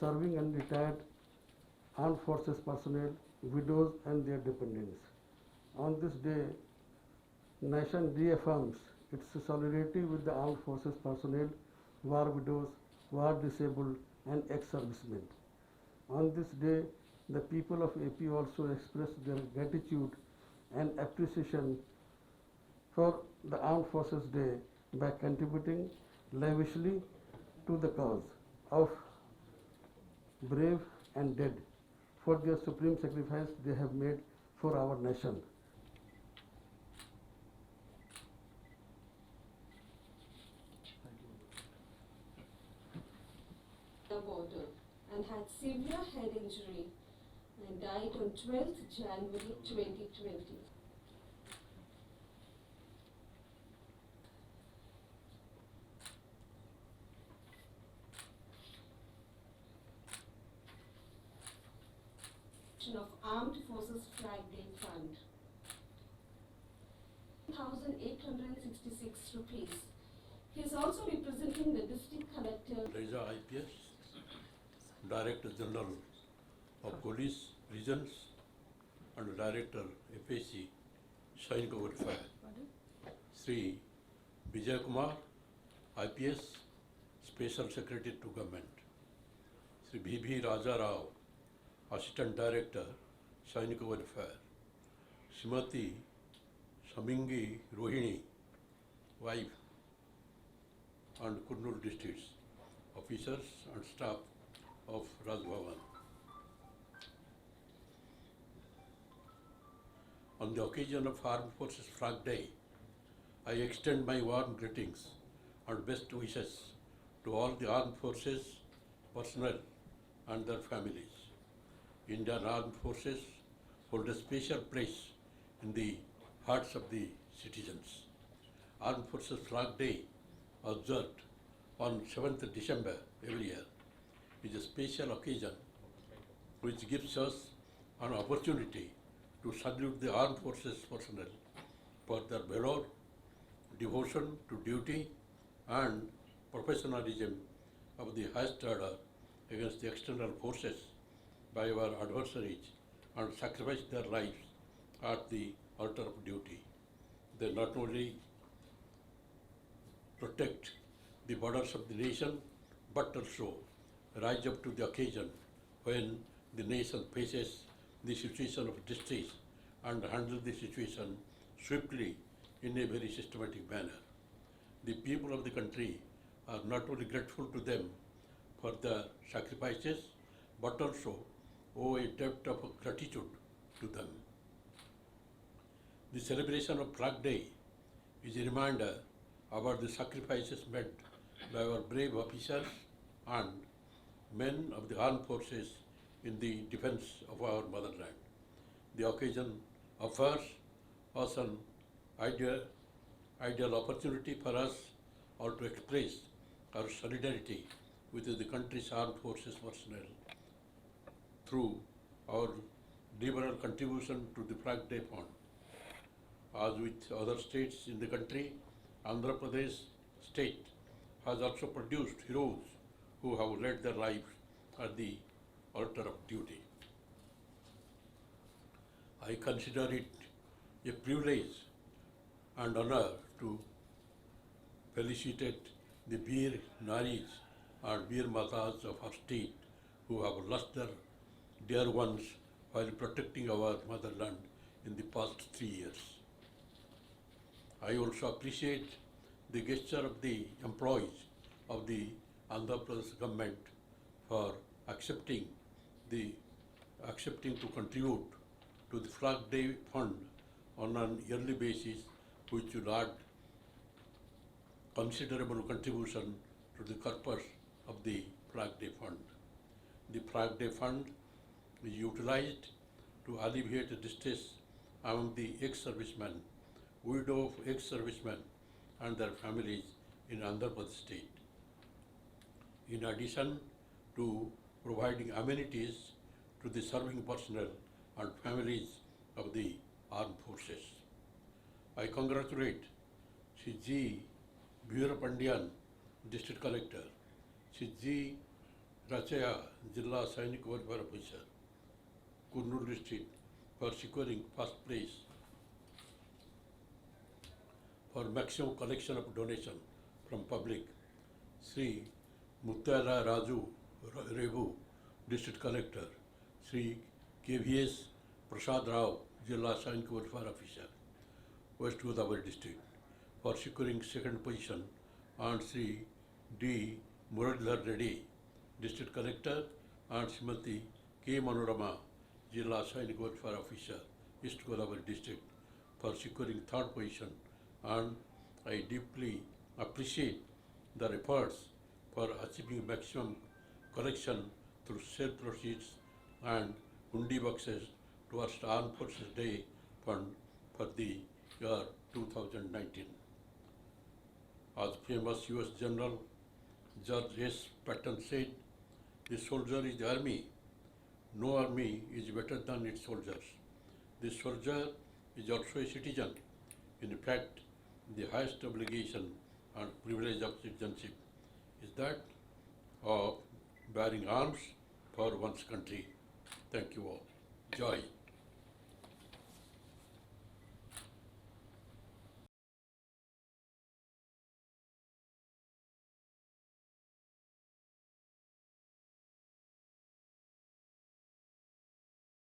serving and retired armed forces personnel, widows and their dependents. On this day, nation reaffirms its solidarity with the armed forces personnel, war widows, war disabled and ex-servicemen. On this day, the people of AP also express their gratitude and appreciation for the Armed Forces Day by contributing lavishly to the cause of brave and dead for their supreme sacrifice they have made for our nation. The border and had severe head injury and died on 12th January 2020. Of Armed Forces Flag Day Fund. 1,866 rupees. He is also representing the district collector. Reza IPS, Director General of Police Regions and Director FAC, Sainik Welfare. Sri Vijay Kumar, IPS, Special Secretary to Government. Sri B.B. Raja Rao, Assistant Director, Sainik Welfare. Srimati Samingi Rohini, wife, and Kurnool districts, officers and staff of Raj Bhavan. On the occasion of Armed Forces Flag Day, I extend my warm greetings and best wishes to all the armed forces personnel and their families. Indian Armed Forces hold a special place in the hearts of the citizens. Armed Forces Flag Day, observed on 7th December every year, is a special occasion which gives us an opportunity to salute the armed forces personnel for their valor, devotion to duty and professionalism of the highest order against the external forces by our adversaries and sacrifice their lives at the altar of duty. They not only protect the borders of the nation, but also rise up to the occasion when the nation faces the situation of distress and handle the situation swiftly in a very systematic manner. The people of the country are not only grateful to them for their sacrifices, but also owe a debt of gratitude to them. The celebration of Flag Day is a reminder about the sacrifices made by our brave officers and men of the armed forces in the defense of our motherland. The occasion offers us an ideal opportunity for us all to express our solidarity with the country's armed forces personnel through our liberal contribution to the Flag Day Fund. As with other states in the country, Andhra Pradesh state has also produced heroes who have led their lives at the altar of duty. I consider it a privilege and honor to felicitate the Veer Naris and Veer Matas of our state who have lost their dear ones while protecting our motherland in the past 3 years. I also appreciate the gesture of the employees of the Andhra Pradesh government for accepting to contribute to the Flag Day Fund on an yearly basis, which will add considerable contribution to the purpose of the Flag Day Fund. The Flag Day Fund is utilized to alleviate distress among the ex-servicemen, widow of ex-servicemen and their families in Andhra Pradesh state. In addition to providing amenities to the serving personnel and families of the armed forces. I congratulate Shri G. Veerapandian, District Collector, Shri G. Rachaya, Jilla Sainik Welfare Officer, Kurnool District, for securing first place for maximum collection of donation from public. Sri Muttala Raju Revu, District Collector, Sri KVS Prasad Rao, Jilla Sainik Welfare Officer, West Godavari District, for securing second position, and Sri D. Muralidhar Reddy, District Collector, and Srimati K. Manorama, Jilla Sainik Welfare Officer, East Godavari District, for securing third position, and I deeply appreciate their efforts for achieving maximum collection through sale proceeds and hundi boxes towards the Armed Forces Day Fund for the year 2019. As famous US General George S. Patton said, the soldier is the army. No army is better than its soldiers. The soldier is also a citizen. In fact, the highest obligation and privilege of citizenship is that of bearing arms for one's country. Thank you all. Joy.